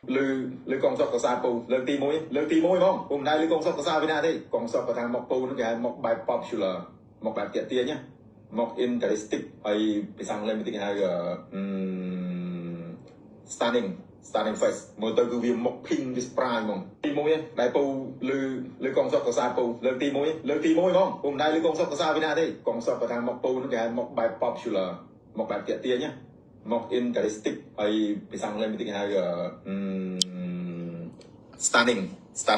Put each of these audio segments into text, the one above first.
lư con sọc saปูlư ti mũi không cùng đây lư con sọc sa Việt Nam đây con sọc của thằng mọcปูnó cái mọc bài popular mọc bài tiện tia nhá mọc interesting hay bị sang lên cái hai stunning face một từ cái mọc pink với prime không ti mũi đạiปูlư con sọc của saปูlư ti mũi không cùng đây lư con sọc của sa Việt Nam đây con sọc của thằng mọcปูnó cái mọc bài popular mọc bài tiện tia nhá mọc interesting hay bị sang lên cái hai stunning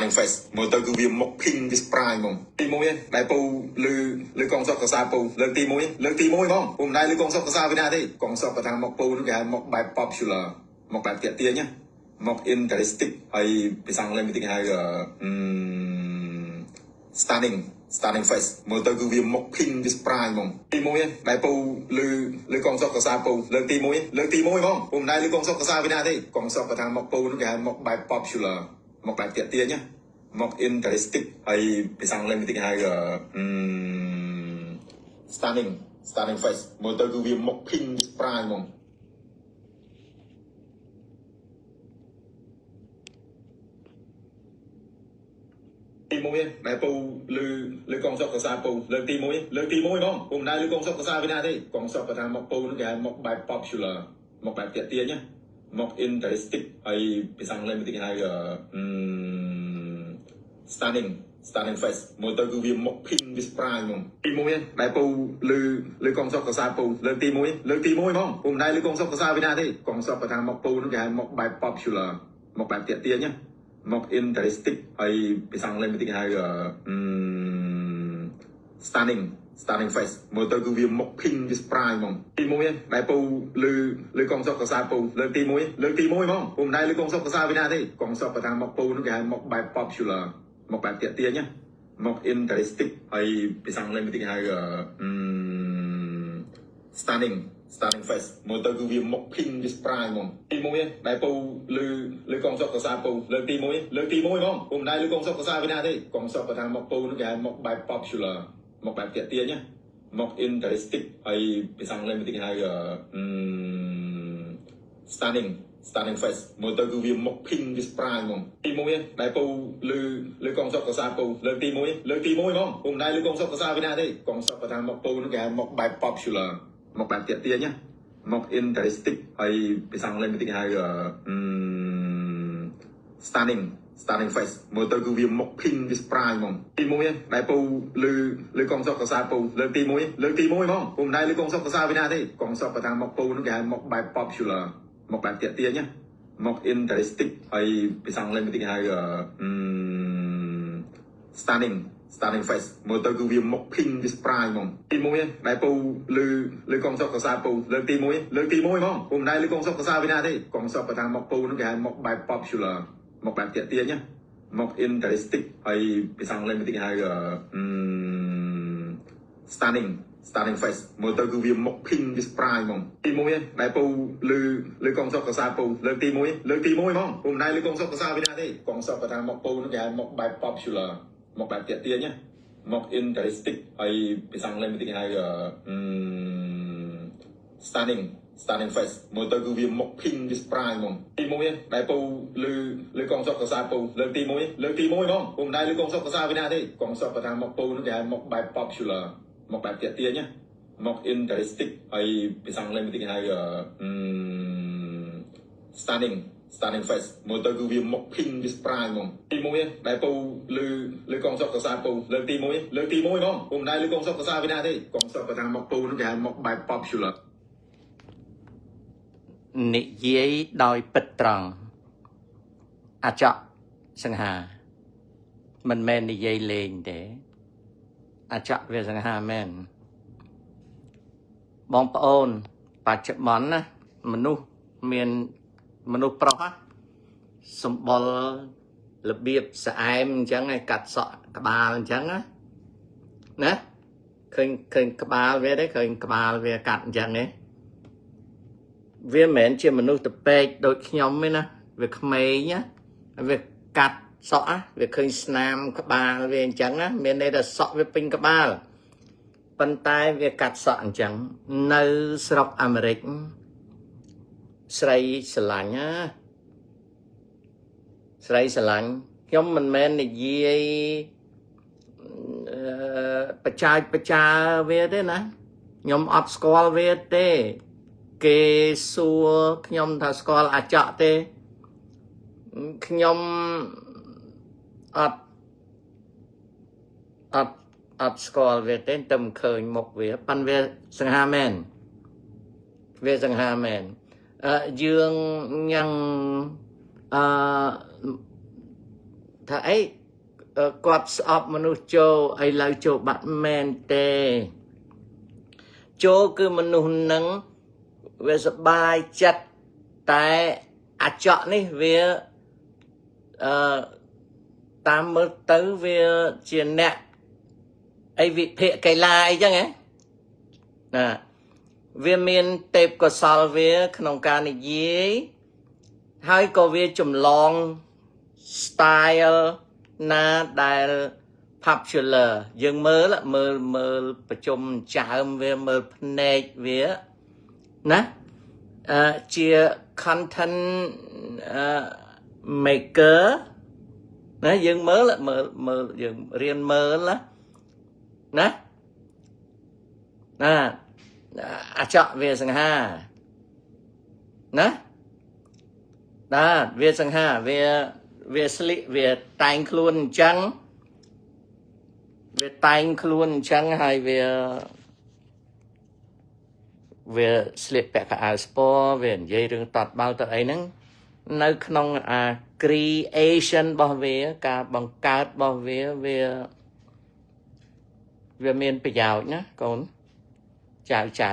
face một từ cái mọc pink với prime không ti mũi đạiปูlư con sọc của saปูlư ti mũi không cùng đây lư con sọc của sa Việt Nam đây con sọc của thằng mọcปูnó cái mọc bài popular mọc bài tiện tia nhá mọc interesting hay bị sang lên cái hai stunning face một từ cái mọc pink với prime không ti mũi đạiปูlư con sọc của saปูlư ti mũi không cùng đây lư con sọc của sa Việt Nam đây con sọc của thằng mọcปูnó cái mọc bài popular mọc bài tiện tia nhá mọc interesting hay bị sang lên cái hai stunning face một từ cái mọc pink với prime không ti mũi đạiปูlư con sọc của saปูlư ti mũi không cùng đây lư con sọc của sa Việt Nam đây con sọc của thằng mọcปูnó cái mọc bài popular mọc bài tiện tia nhá mọc interesting hay bị sang lên cái hai stunning face một từ cái mọc pink với prime không ti mũi đạiปูlư con sọc của saปูlư ti mũi không cùng đây lư con sọc của sa Việt Nam đây con sọc của thằng mọcปูnó cái mọc bài popular mọc bài tiện tia nhá mọc interesting hay bị sang lên cái hai stunning face một từ cái mọc pink với prime không ti mũi đạiปูlư con sọc của saปูlư ti mũi không cùng đây lư con sọc của sa Việt Nam đây con sọc của thằng mọcปูnó cái mọc bài popular mọc bài tiện tia nhá mọc interesting hay bị sang lên cái hai stunning face một từ cái mọc pink với prime không ti mũi đạiปูlư con sọc của saปูlư ti mũi không cùng đây lư con sọc của sa Việt Nam đây con sọc của thằng mọcปูnó cái mọc bài popular mọc bài tiện tia nhá mọc interesting hay bị sang lên cái hai stunning face một từ cái mọc pink với prime không ti mũi đạiปูlư con sọc của saปูlư ti mũi không cùng đây lư con sọc của sa Việt Nam đây con sọc của thằng mọcปูnó cái mọc bài popular mọc bài tiện tia nhá mọc interesting hay bị sang lên cái hai stunning face một từ cái mọc pink với prime không ti mũi đạiปูlư con sọc của saปูlư ti mũi không cùng đây lư con sọc của sa Việt Nam đây con sọc của thằng mọcปูnó cái mọc bài popular mọc bài tiện tia nhá mọc interesting hay bị sang lên cái hai stunning face một từ cái mọc pink với prime không ti mũi đạiปูlư con sọc của saปูlư ti mũi không cùng đây lư con sọc của sa Việt Nam đây con sọc của thằng mọcปูnó cái mọc bài popular mọc bài tiện tia nhá mọc interesting hay bị sang lên cái hai stunning face một từ cái mọc pink với prime không ti mũi đạiปูlư con sọc của saปูlư ti mũi không cùng đây lư con sọc của sa Việt Nam đây con sọc của thằng mọcปูnó cái mọc bài popular mọc bài tiện tia nhá mọc interesting hay bị sang lên cái hai stunning face một từ cái mọc pink với prime không ti mũi đạiปูlư con sọc của saปูlư ti mũi không cùng đây lư con sọc của sa Việt Nam đây con sọc của thằng mọcปูnó cái mọc bài popular mọc bài tiện tia nhá mọc interesting hay bị sang lên cái hai stunning face một từ cái mọc pink với prime không ti mũi đạiปูlư con sọc của saปูlư ti mũi không cùng đây lư con sọc của sa Việt Nam đây con sọc của thằng mọcปูnó cái mọc bài popular និយាយដោយពិតត្រង់អាចកសង្ហាមិនមែននិយាយលេងទេអាចកវាសង្ហាមែនបងប្អូនបច្ចុប្បន្នណាមនុស្សប្រុសសម្បុររបៀបស្អែមអញ្ចឹងឯងកាត់សក់ក្បាលអញ្ចឹងណាឃើញក្បាលវាទេឃើញក្បាលវាកាត់អញ្ចឹងទេវាមិនមែនជាមនុស្សតពេកដូចខ្ញុំទេណាវាក្មេងណាវាកាត់សក់វាឃើញស្នាមក្បាលវាអញ្ចឹងណាមានន័យថាសក់វាពេញក្បាលប៉ុន្តែវាកាត់សក់អញ្ចឹងនៅស្រុកអាមេរិកស្រីស្រឡាញ់ណា ស្រីស្រឡាញ់ខ្ញុំមិនមែននិយាយបច្ចាវាទេណាខ្ញុំអត់ស្គាល់វាទេគេសួរខ្ញុំថាស្គាល់អាចកទេខ្ញុំអត់ស្គាល់វាទេតែមិនឃើញមុខវាប៉ិនវាសង្ហាមែនវាសង្ហាមែនយើងញ៉ាំងថាអីគាត់ស្អប់មនុស្សចូលឥឡូវចូលបាត់មែនទេចូលគឺមនុស្សនឹងវាសบายចិត្តតែអាចកនេះវាតាមមើលទៅវាជាអ្នកអីវិភាគកីឡាអីចឹងហ៎ណាវាមានទេពកោសល្យវាក្នុងការនិយាយហើយក៏វាចម្លង style ណាដែល popular យើងមើលប្រជុំចើមវាមើលភ្នែកវាណាជា content maker ណាយើងមើលយើងរៀនមើលណាអាចកវាសង្ហាណាវាសង្ហាវាស្លៀកវាតែងខ្លួនអញ្ចឹងវាតែងខ្លួនអញ្ចឹងហើយវាស្លៀកពាក់ខោអាវស្ពណ៌វានិយាយរឿងតតបាល់ទៅអីហ្នឹងនៅក្នុងcreation របស់វាការបង្កើតរបស់វាមានប្រយោជន៍ណាកូនចៅ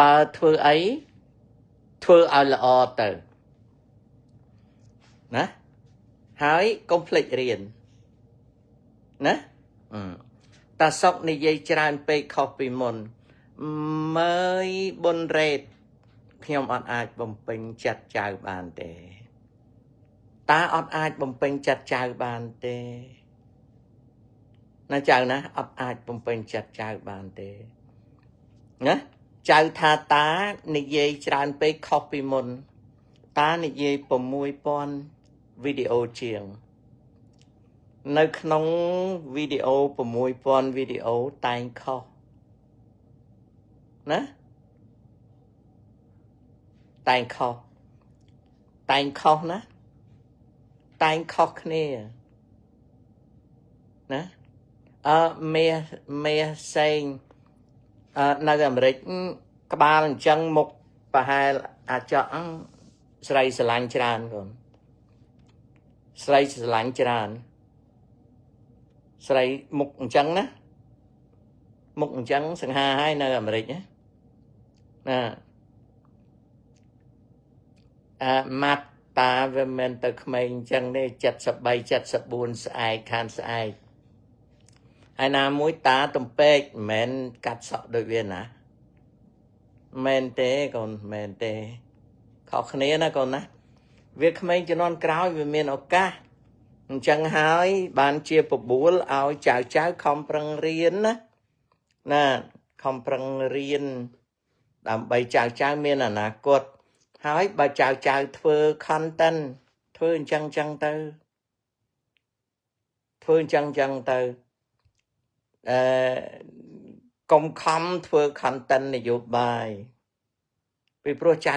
បើធ្វើអីធ្វើឲ្យល្អទៅណាហើយកុំភ្លេចរៀនណាតាសុកនិយាយច្រើនពេកខុសពីមុនមើយបុនរ៉េតខ្ញុំអត់អាចបំពេញចិត្តចៅបានទេតាអត់អាចបំពេញចិត្តចៅបានទេណាចៅណាអត់អាចបំពេញចិត្តចៅបានទេណាចៅថាតានិយាយច្រើនពេកខុសពីមុនតានិយាយ6000វីដេអូជាងនៅក្នុងវីដេអូ6000វីដេអូតែងខុសណាតែងខុសណាតែងខុសគ្នាណាមេសេងនៅអាមេរិកក្បាលអញ្ចឹងមុខប្រហែលអាចកស្រីស្រឡាញ់ច្រើនកូនស្រីស្រឡាញ់ច្រើនស្រីមុខអញ្ចឹងណាមុខអញ្ចឹងសង្ហាហើយនៅអាមេរិកណាម៉ាត់តាវាមិនទៅក្មេងអញ្ចឹងទេ73 74ស្អែកខានស្អែកហើយណាមួយតាទំពេកមិនមែនកាត់សក់ដូចវាណាមែនទេកូនមែនទេខុសគ្នាណាកូនណាវាក្មេងជំនាន់ក្រោយវាមានឱកាសអញ្ចឹងហើយបានជាបបួលឲ្យចៅខំប្រឹងរៀនណាខំប្រឹងរៀនដើម្បីចៅមានអនាគតហើយបើចៅធ្វើ content ធ្វើអញ្ចឹងទៅធ្វើអញ្ចឹងទៅកុំខំធ្វើ content នយោបាយពីព្រោះចៅ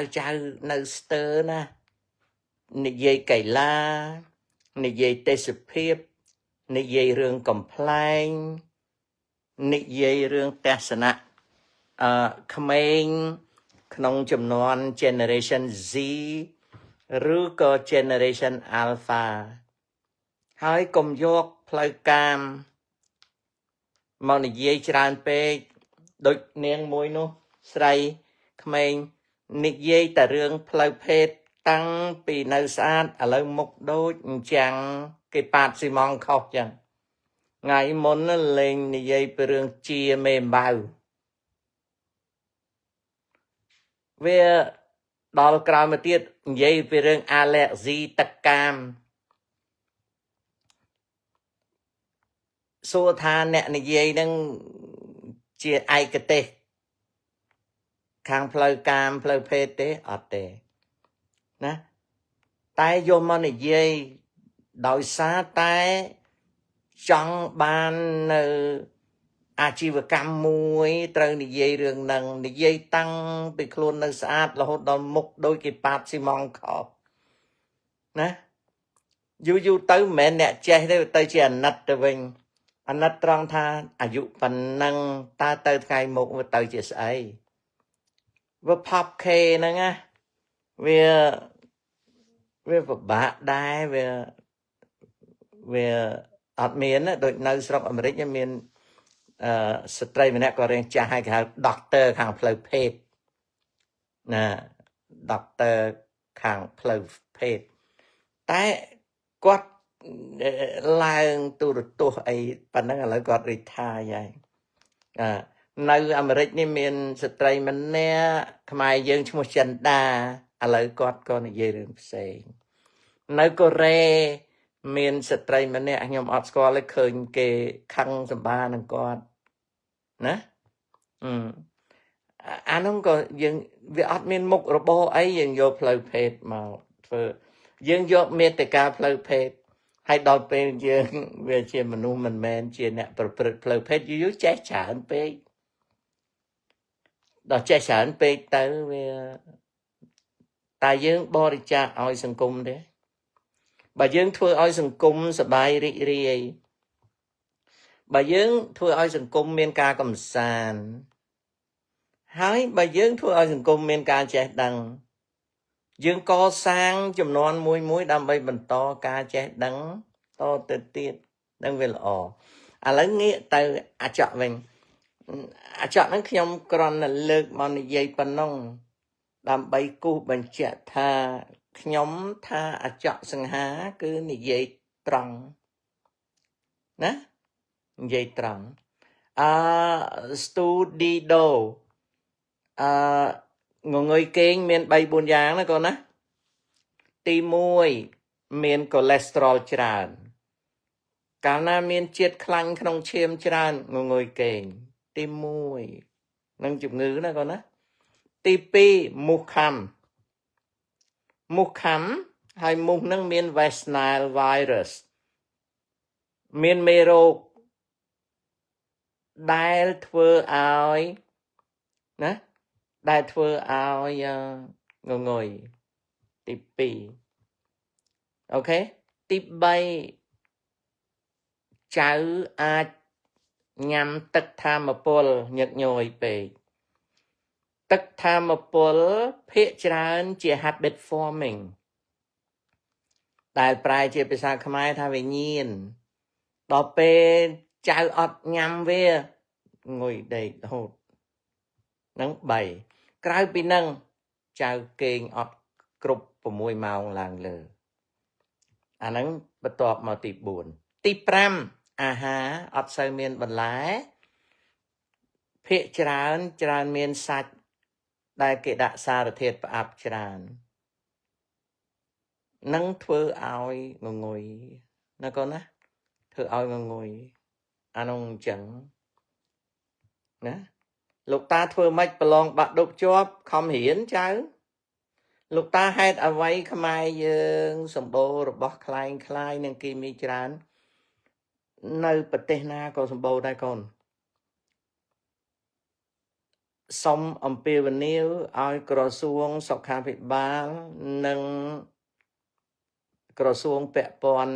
នៅស្ទើរណានិយាយកីឡានិយាយទេសភាពនិយាយរឿងកំ pl ែងនិយាយរឿងទស្សនៈក្មេងក្នុងចំនួន generation Z ឬក៏ generation Alpha ហើយកុំយកផ្លូវកាមមកនិយាយច្រើនពេកដូចនាងមួយនោះស្រីក្មេងនិយាយតែរឿងផ្លូវភេទតាំងពីនៅស្អាតឥឡូវមុខដូចអញ្ចឹងគេប៉ាតស៊ីម៉ងខុសចឹងថ្ងៃមុនលេងនិយាយពីរឿងជាមេអំបៅវាដល់ក្រោយមកទៀតនិយាយពីរឿងអាឡែស៊ីទឹកកាមសួរថាអ្នកនិយាយនឹងជាឯកទេសខាងផ្លូវកាមផ្លូវភេទទេអត់ទេណា តែយកមកនិយាយដោយសារតែចង់បាននៅអាជីវកម្មមួយត្រូវនិយាយរឿងហ្នឹងនិយាយតាំងពីខ្លួននៅស្អាតរហូតដល់មុខដូចគេប៉ាតស៊ីម៉ងខោណាយូរទៅមិនមែនអ្នកចេះទេទៅជាអាណិតទៅវិញអាណិតត្រង់ថាអាយុប៉ុណ្ណឹងតើទៅថ្ងៃមុខវាទៅជាស្អីវាផប់ខេហ្នឹងណាវាពិបាកដែរវាអត់មានដូចនៅស្រុកអាមេរិកមានស្ត្រីម្នាក់ក៏រៀងចាស់ហើយគេហៅ doctor ខាងផ្លូវភេទណា doctor ខាងផ្លូវភេទតែគាត់ឡើងទូរទស្សន៍អីប៉ុណ្ណឹងឥឡូវគាត់ retire ហើយនៅអាមេរិកនេះមានស្ត្រីម្នាក់ខ្មែរយើងឈ្មោះចិនដាឥឡូវគាត់ក៏និយាយរឿងផ្សេងនៅកូរ៉េមានស្ត្រីម្នាក់ខ្ញុំអត់ស្គាល់ទេឃើញគេខឹងសម្បានឹងគាត់ណាអានោះក៏យើងវាអត់មានមុខរបរអីយើងយកផ្លូវភេទមកធ្វើយើងយកមេត្តាផ្លូវភេទហើយដល់ពេលយើងវាជាមនុស្សមិនមែនជាអ្នកប្រព្រឹត្តផ្លូវភេទយូរចេះច្រើនពេកដល់ចេះច្រើនពេកទៅវាតែយើងបរិច្ចាគឲ្យសង្គមទេបើយើងធ្វើឲ្យសង្គមសប្បាយរីករាយបើយើងធ្វើឲ្យសង្គមមានការកំសាន្តហើយបើយើងធ្វើឲ្យសង្គមមានការចេះដឹងយើងកសាងចំនួនមួយដើម្បីបន្តការចេះដឹងតទៅទៀតនឹងវាល្អឥឡូវងាកទៅអាចកវិញអាចកហ្នឹងខ្ញុំគ្រាន់តែលើកមកនិយាយប៉ុណ្ណឹងដើម្បីគូសបញ្ជាក់ថាខ្ញុំថាអាចកសង្ហាគឺនិយាយត្រង់ណានិយាយត្រង់studido ងងុយគេងមាន 3-4 យ៉ាងណាកូនណាទី1មានកូលេស្តេរ៉ុលច្រើនកាលណាមានជាតិខ្លាញ់ក្នុងឈាមច្រើនងងុយគេងទី1នឹងជំងឺណាកូនណាទី2មូសខាំហើយមូសនឹងមាន West Nile virus មានមេរោគដែលធ្វើឲ្យណាដែលធ្វើឲ្យងងុយទី2អូខេទី3ចៅអាចញ៉ាំទឹកថាមពលញឹកញយពេកទឹកថាមពលភាគច្រើនជា habit forming ដែលប្រែជាភាសាខ្មែរថាវិញ្ញាណដល់ពេលចៅអត់ញ៉ាំវាងុយដេករហូតនឹង3ក្រៅពីនឹងចៅគេងអត់គ្រប់6ម៉ោងឡើងលើអាហ្នឹងបន្ទាប់មកទី4ទី5អាហារអត់សូវមានបន្លែភាគច្រើនមានសាច់ដែលគេដាក់សារធាតុផ្អាប់ច្រើននឹងធ្វើឲ្យងងុយណាកូនណាធ្វើឲ្យងងុយអានោះអញ្ចឹងណាលោកតាធ្វើម៉េចប្រឡងបាក់ដប់ជាប់ខំរៀនចៅលោកតាហេតុអ្វីខ្មែរយើងសម្បូររបស់คล้ายនឹងគីមីច្រើននៅប្រទេសណាក៏សម្បូរដែរកូនសូមអំពាវនាវឲ្យក្រសួងសុខាភិបាលនិងក្រសួងពាក់ព័ន្ធ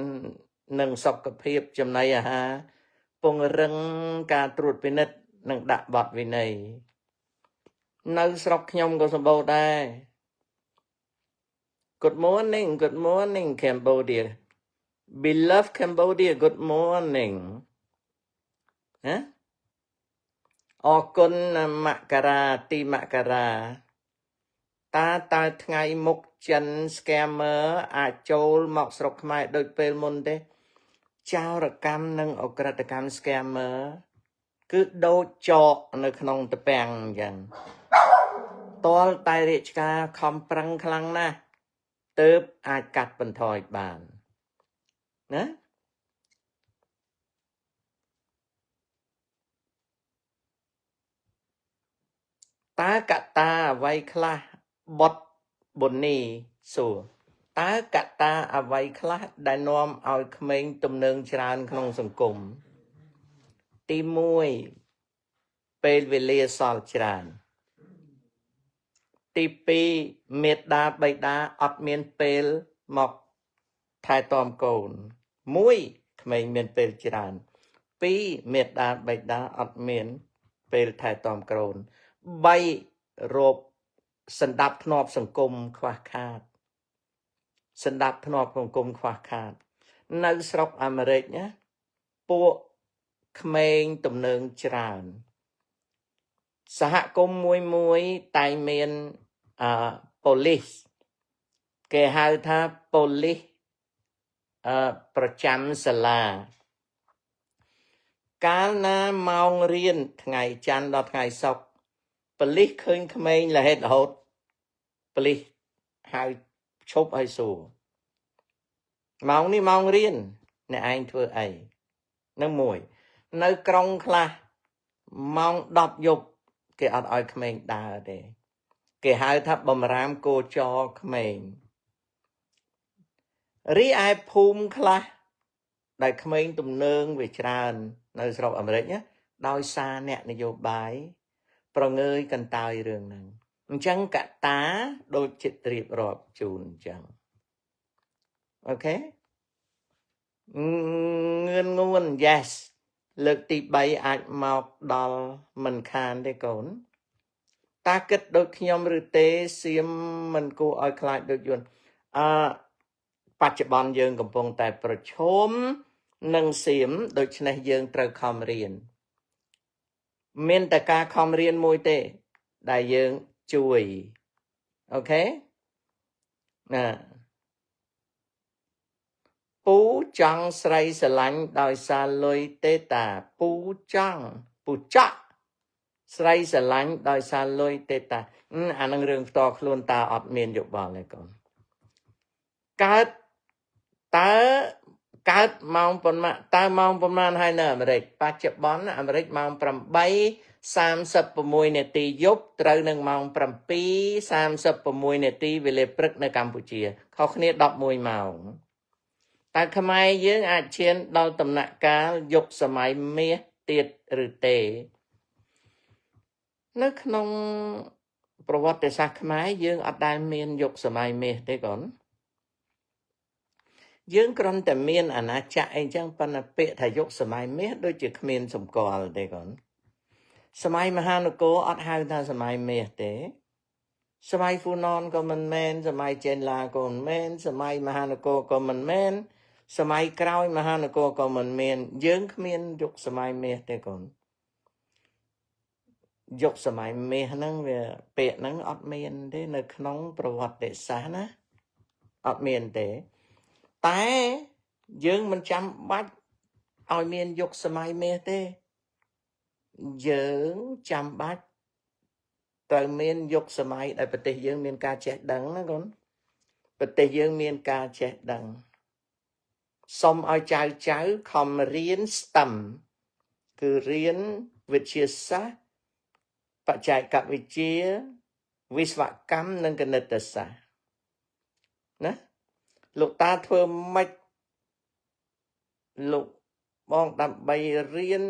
នឹងសុខភាពចំណីអាហារពង្រឹងការត្រួតពិនិត្យនិងដាក់បទវិន័យនៅស្រុកខ្ញុំក៏សម្បូរដែរ Good morning Cambodia beloved Cambodia good morning ណាអរគុណមករាទីមករាតើថ្ងៃមុខចិន scammer អាចចូលមកស្រុកខ្មែរដូចពេលមុនទេចោរកម្មនិងអក្រិតកម្ម scammer គឺដូចចកនៅក្នុងតពាំងអញ្ចឹងតលតែរាជការខំប្រឹងខ្លាំងណាស់ទើបអាចកាត់បន្ថយបានណាតើកត្តាអ្វីខ្លះបុតប៊ុននីសួរ តើកត្តាអ្វីខ្លះដែលនាំឲ្យក្មេងទំនើងច្រើនក្នុងសង្គមទី1ពេលវេលាសល់ច្រើនទី2មេដាបៃតាអត់មានពេលមកថែទាំកូន1ក្មេងមានពេលច្រើន2មេដាបៃតាអត់មានពេលថែទាំកូន3រោគសណ្ដាប់ធ្នាប់សង្គមខ្វះខាតសណ្ដាប់ធ្នាប់សង្គមខ្វះខាតនៅស្រុកអាមេរិកណាពួកក្មេងទំនើងច្រើនសហគមន៍មួយតែងមានpolice គេហៅថា police ប្រចាំសាលាកាលណាម៉ោងរៀនថ្ងៃច័ន្ទដល់ថ្ងៃសុក្រប៉ូលីសឃើញក្មេងរហេតរហូតប៉ូលីសហៅឈប់ឲ្យសួរម៉ោងនេះម៉ោងរៀនអ្នកឯងធ្វើអីនឹងមួយនៅក្រុងខ្លះម៉ោង10យប់គេអត់ឲ្យក្មេងដើរទេគេហៅថាបំរាមគោចរក្មេងរីឯភូមិខ្លះដែលក្មេងទំនើងវាច្រើននៅស្រុកអាមេរិកណាដោយសារអ្នកនយោបាយប្រងើយកន្តើយរឿងហ្នឹងអញ្ចឹងកត្តាដូចជាត្រៀបរាប់ជូនអញ្ចឹងអូខេងឿនងួន yes លើកទី3អាចមកដល់មិនខានទេកូនតាគិតដូចខ្ញុំឬទេសៀមមិនគួរឲ្យខ្លាចដូចយន្តបច្ចុប្បន្នយើងកំពុងតែប្រឈមនឹងសៀមដូច្នេះយើងត្រូវខំរៀនមានតែការខំរៀនមួយទេដែលយើងជួយអូខេណាពូចង់ស្រីស្រឡាញ់ដោយសារលុយទេតាពូចង់ពូចក់ស្រីស្រឡាញ់ដោយសារលុយទេតាអានឹងរឿងផ្ទាល់ខ្លួនតាអត់មានយោបល់ទេកូនកើតម៉ោងប៉ុន្មានតើម៉ោងប៉ុន្មានហើយនៅអាមេរិកបច្ចុប្បន្នអាមេរិកម៉ោង8:36នាទីយប់ត្រូវនឹងម៉ោង7:36នាទីវេលាព្រឹកនៅកម្ពុជាខុសគ្នា11ម៉ោងតើខ្មែរយើងអាចឈានដល់ដំណាក់កាលយុគសម័យមាសទៀតឬទេនៅក្នុងប្រវត្តិសាស្ត្រខ្មែរយើងអត់ដែលមានយុគសម័យមាសទេកូនយើងគ្រាន់តែមានអាណាចក្រអីចឹងប៉ុន្តែពាក្យថាយុគសម័យមាសដូចជាគ្មានសម្គាល់ទេកូនសម័យមហានគរអត់ហៅថាសម័យមាសទេសម័យហ្វូណនក៏មិនមែនសម័យចេនឡាក៏មិនមែនសម័យមហានគរក៏មិនមែនសម័យក្រោយមហានគរក៏មិនមែនយើងគ្មានយុគសម័យមាសទេកូនយុគសម័យមាសហ្នឹងវាពាក្យហ្នឹងអត់មានទេនៅក្នុងប្រវត្តិសាស្ត្រណាអត់មានទេតែយើងមិនចាំបាច់ឲ្យមានយុគសម័យមាសទេយើងចាំបាច់ត្រូវមានយុគសម័យដែលប្រទេសយើងមានការចេះដឹងណាកូនប្រទេសយើងមានការចេះដឹងសូមឲ្យចៅខំរៀន STEM គឺរៀនវិទ្យាសាស្ត្របច្ចេកវិទ្យាវិស្វកម្មនិងគណិតសាស្ត្រណាលោកតាធ្វើម៉េចលោកបងដើម្បីរៀន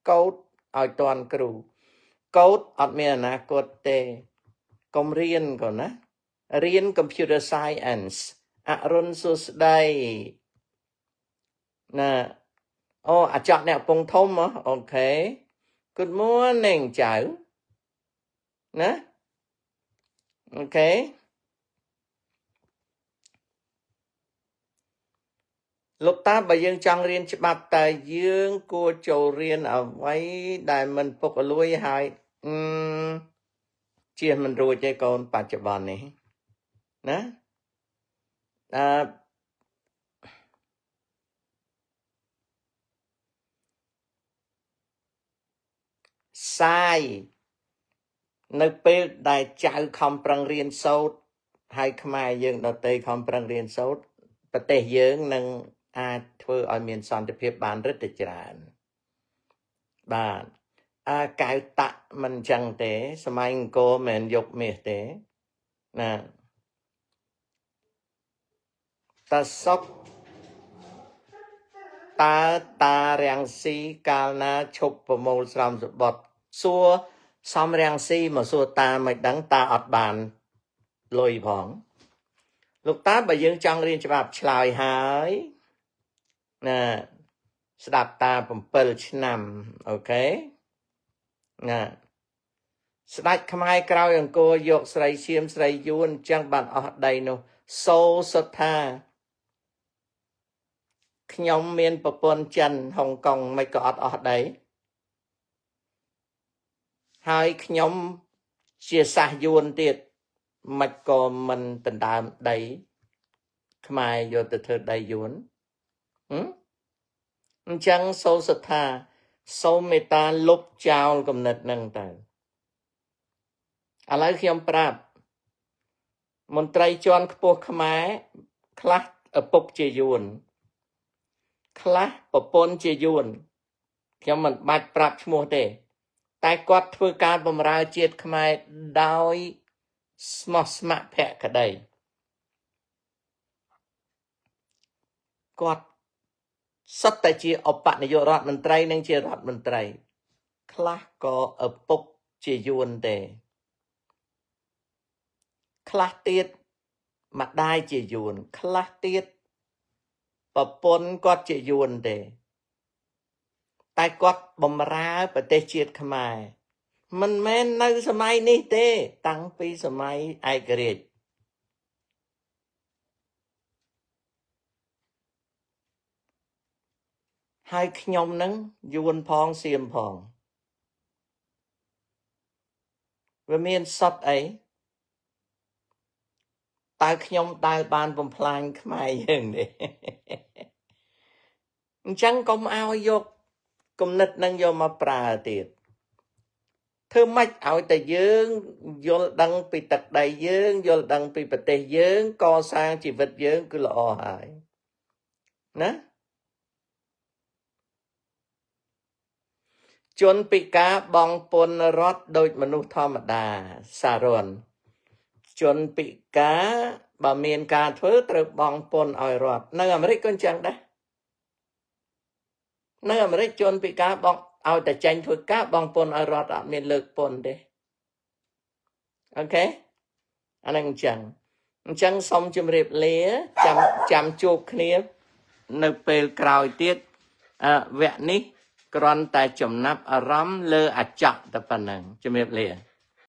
កូដឲ្យតាន់គ្រូកូដអត់មានអនាគតទេកុំរៀនក៏ណារៀន Computer Science អរុនសួស្ដីណាអូអាចក់អ្នកពងធំអូខេ Good morning ចៅណាអូខេលោកតាបើយើងចង់រៀនច្បាប់តែយើងគួរចូលរៀនអ្វីដែលមិនពុករលួយហើយជៀសមិនរួចទេកូនបច្ចុប្បន្ននេះណាសាយនៅពេលដែលចៅខំប្រឹងរៀនសូត្រហើយខ្មែរយើងដទៃខំប្រឹងរៀនសូត្រប្រទេសយើងនឹងអាចធ្វើឲ្យមានសន្តិភាពបានរឹតតែច្រើនបាទកៅតៈមិនចឹងទេសម័យអង្គរមិនយកមាសទេណា ta sóc ta ràng si cao na chụp vào mô xóm sụp bọt xua xóm ràng si mà xua ta mạch đắng ta ọt bàn lùi phóng lúc ta bà dương trong riêng cho bạp chlòi hái nè đạp ta bầm bờ nằm ok nè đạch khám hai krao yang cô dọc srei xiêm srei yuan chẳng bạn ọt đầy nô sâu sốt tha nhóm miền Bắc Pôn Trần Hồng Kông mày có ở đấy hai nhóm chia xa yuan tiệt mạch có mình tình đàm đấy khmai vô từ thơ đầy yuan chẳng sâu sật tha sâu mê ta lúc chào cầm nật nâng tờ à lấy khi ông prap một trai chọn khpo khmai khắc ở bốc chê yuan khá bộ pôn chê yuan khi mình bạch prap chmua tê tại quát thưa ca bầm ra chiết khmai đói smart smart pẹ cả đây quát sắp tại chia ở bạn này vô rọt mình trai nên chia rọt mình trai khá có ở bốc chê yuan tê khá tiết mặt đai chê yuan khá tiết bà pôn quát chê yuan tê tại quát bầm ra bà tê chiết khmai mình men nơi sơ mai ní tê tăng phí sơ mai ai kể riêng hai nhóm nâng yuan phong xiêm phong và miền sọt ấy tại nhóm tại bàn bầm phlang khmai dừng đi chẳng công ao vô công nít nâng vô mà pra tiệt thơ mách áo tại dương vô đăng bị tật đầy dương vô đăng bị bật tề dương co sang chỉ vật dương cứ lọ hại nè chôn bị cá bong pôn rót đôi mà nụ thò mà đà xà rồn chôn bị cá bà miền cá thớ trời bong pôn ỏi rót nơi Amerik con chẳng đó nơi Amerik chôn bị cá bong aoแต่ tranh thôi cá bong pôn ỏi rót ở miền lực pôn đi ok anh em chẳng xong chùm riệp lía chăm chụp khía nơi bề krào tiết vẹn ní còn tại chùm nắp ở rắm lơ chọn tập phần chùm riệp lía